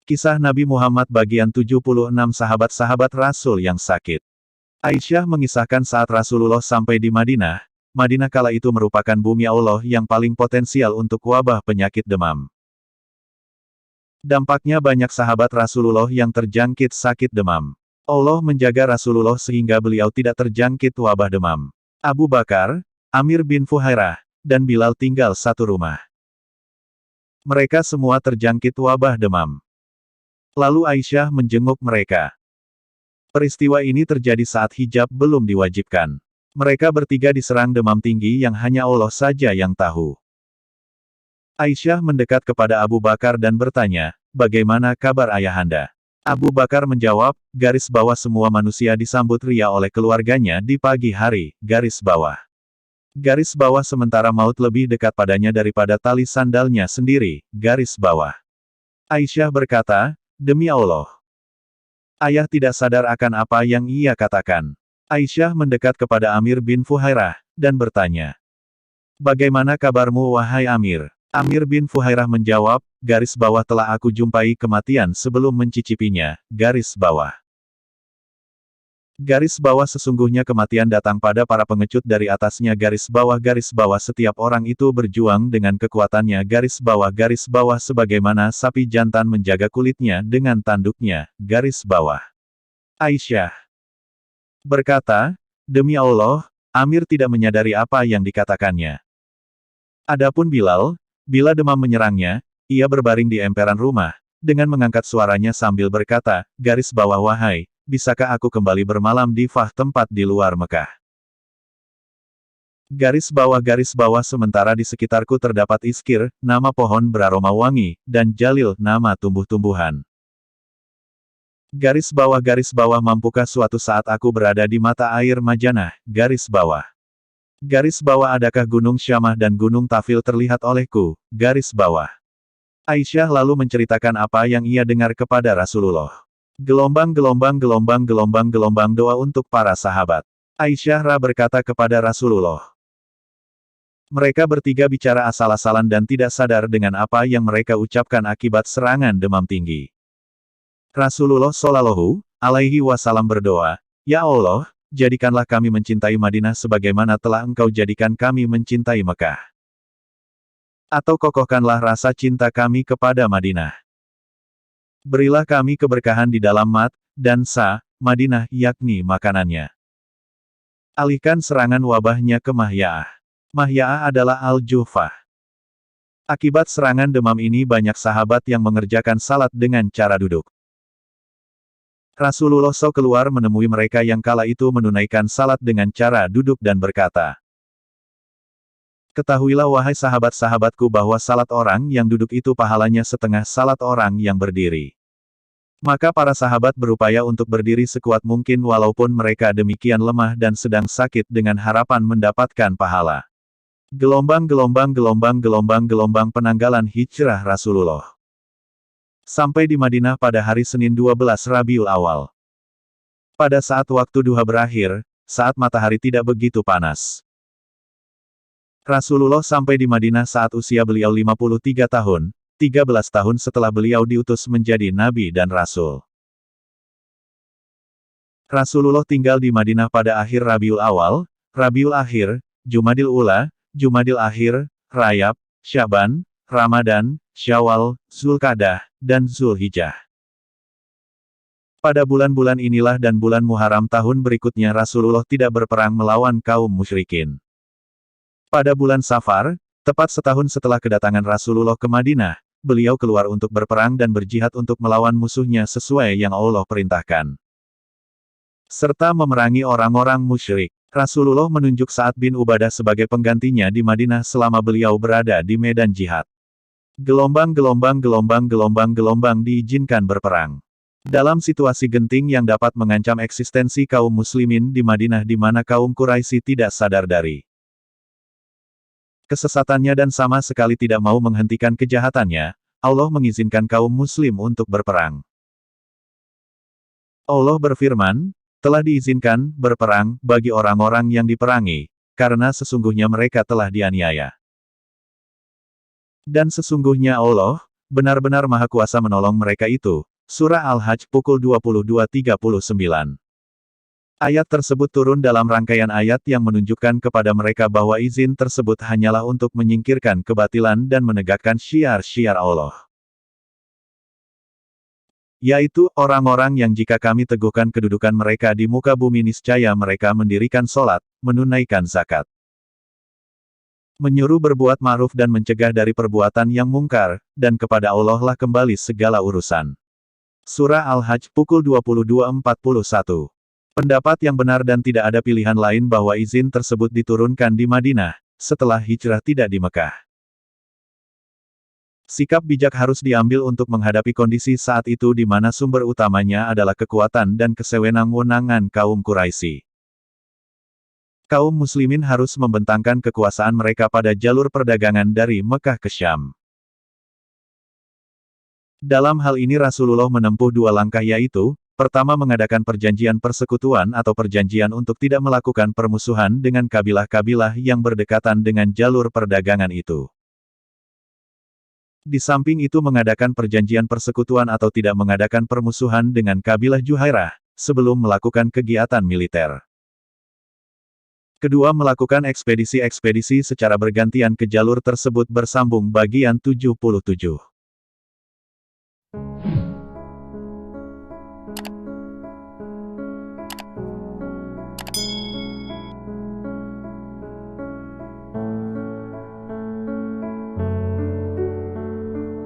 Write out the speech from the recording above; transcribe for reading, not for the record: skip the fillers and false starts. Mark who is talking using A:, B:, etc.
A: Kisah Nabi Muhammad bagian 76 sahabat-sahabat Rasul yang sakit. Aisyah mengisahkan saat Rasulullah sampai di Madinah. Madinah kala itu merupakan bumi Allah yang paling potensial untuk wabah penyakit demam. Dampaknya banyak sahabat Rasulullah yang terjangkit sakit demam. Allah menjaga Rasulullah sehingga beliau tidak terjangkit wabah demam. Abu Bakar, Amir bin Fuhairah, dan Bilal tinggal satu rumah. Mereka semua terjangkit wabah demam. Lalu Aisyah menjenguk mereka. Peristiwa ini terjadi saat hijab belum diwajibkan. Mereka bertiga diserang demam tinggi yang hanya Allah saja yang tahu. Aisyah mendekat kepada Abu Bakar dan bertanya, "Bagaimana kabar ayahanda?" Abu Bakar menjawab, garis bawah semua manusia disambut ria oleh keluarganya di pagi hari, garis bawah. Garis bawah sementara maut lebih dekat padanya daripada tali sandalnya sendiri, garis bawah. Aisyah berkata, "Demi Allah, ayah tidak sadar akan apa yang ia katakan." Aisyah mendekat kepada Amir bin Fuhairah, dan bertanya, "Bagaimana kabarmu wahai Amir?" Amir bin Fuhairah menjawab, "Garis bawah telah aku jumpai kematian sebelum mencicipinya, garis bawah." Garis bawah sesungguhnya kematian datang pada para pengecut dari atasnya garis bawah setiap orang itu berjuang dengan kekuatannya garis bawah sebagaimana sapi jantan menjaga kulitnya dengan tanduknya, garis bawah. Aisyah berkata, "Demi Allah, Amir tidak menyadari apa yang dikatakannya." Adapun Bilal, bila demam menyerangnya, ia berbaring di emperan rumah, dengan mengangkat suaranya sambil berkata, "Garis bawah wahai, bisakah aku kembali bermalam di Fah tempat di luar Mekah?" Garis bawah sementara di sekitarku terdapat iskir, nama pohon beraroma wangi, dan jalil, nama tumbuh-tumbuhan. Garis bawah mampukah suatu saat aku berada di mata air Majanah, garis bawah. Garis bawah adakah gunung Syamah dan gunung Tafil terlihat olehku, garis bawah. Aisyah lalu menceritakan apa yang ia dengar kepada Rasulullah. Gelombang doa untuk para sahabat. Aisyah berkata kepada Rasulullah. Mereka bertiga bicara asal-asalan dan tidak sadar dengan apa yang mereka ucapkan akibat serangan demam tinggi. Rasulullah Shallallahu Alaihi Wasallam berdoa, "Ya Allah, jadikanlah kami mencintai Madinah sebagaimana telah Engkau jadikan kami mencintai Mekah. Atau kokohkanlah rasa cinta kami kepada Madinah. Berilah kami keberkahan di dalam Mat, dan Sa, Madinah yakni makanannya. Alihkan serangan wabahnya ke Mahya'ah." Mahya'ah adalah Al-Juhfah. Akibat serangan demam ini banyak sahabat yang mengerjakan salat dengan cara duduk. Rasulullah SAW keluar menemui mereka yang kala itu menunaikan salat dengan cara duduk dan berkata, "Ketahuilah wahai sahabat-sahabatku bahwa salat orang yang duduk itu pahalanya setengah salat orang yang berdiri." Maka para sahabat berupaya untuk berdiri sekuat mungkin walaupun mereka demikian lemah dan sedang sakit dengan harapan mendapatkan pahala. Gelombang penanggalan hijrah Rasulullah. Sampai di Madinah pada hari Senin 12 Rabiul Awal. Pada saat waktu duha berakhir, saat matahari tidak begitu panas. Rasulullah sampai di Madinah saat usia beliau 53 tahun, 13 tahun setelah beliau diutus menjadi Nabi dan Rasul. Rasulullah tinggal di Madinah pada akhir Rabiul Awal, Rabiul Akhir, Jumadil Ula, Jumadil Akhir, Rajab, Syaban, Ramadan, Syawal, Zulqa'dah, dan Zulhijjah. Pada bulan-bulan inilah dan bulan Muharram tahun berikutnya Rasulullah tidak berperang melawan kaum musyrikin. Pada bulan Safar, tepat setahun setelah kedatangan Rasulullah ke Madinah, beliau keluar untuk berperang dan berjihad untuk melawan musuhnya sesuai yang Allah perintahkan. Serta memerangi orang-orang musyrik. Rasulullah menunjuk Sa'ad bin Ubadah sebagai penggantinya di Madinah selama beliau berada di medan jihad. Gelombang diizinkan berperang. Dalam situasi genting yang dapat mengancam eksistensi kaum muslimin di Madinah di mana kaum Quraisy tidak sadar dari kesesatannya dan sama sekali tidak mau menghentikan kejahatannya, Allah mengizinkan kaum muslim untuk berperang. Allah berfirman, "Telah diizinkan berperang bagi orang-orang yang diperangi, karena sesungguhnya mereka telah dianiaya. Dan sesungguhnya Allah benar-benar Maha Kuasa menolong mereka itu. Surah Al-Hajj pukul 22.39. Ayat tersebut turun dalam rangkaian ayat yang menunjukkan kepada mereka bahwa izin tersebut hanyalah untuk menyingkirkan kebatilan dan menegakkan syiar-syiar Allah. Yaitu, orang-orang yang jika kami teguhkan kedudukan mereka di muka bumi niscaya mereka mendirikan sholat, menunaikan zakat. Menyuruh berbuat ma'ruf dan mencegah dari perbuatan yang mungkar, dan kepada Allah lah kembali segala urusan. Surah Al-Hajj pukul 22.41. Pendapat yang benar dan tidak ada pilihan lain bahwa izin tersebut diturunkan di Madinah, setelah hijrah tidak di Mekah. Sikap bijak harus diambil untuk menghadapi kondisi saat itu di mana sumber utamanya adalah kekuatan dan kesewenang-wenangan kaum Quraisy. Kaum muslimin harus membentangkan kekuasaan mereka pada jalur perdagangan dari Mekah ke Syam. Dalam hal ini Rasulullah menempuh dua langkah yaitu, pertama mengadakan perjanjian persekutuan atau perjanjian untuk tidak melakukan permusuhan dengan kabilah-kabilah yang berdekatan dengan jalur perdagangan itu. Di samping itu mengadakan perjanjian persekutuan atau tidak mengadakan permusuhan dengan kabilah Juhairah, sebelum melakukan kegiatan militer. Kedua melakukan ekspedisi-ekspedisi secara bergantian ke jalur tersebut bersambung bagian 77.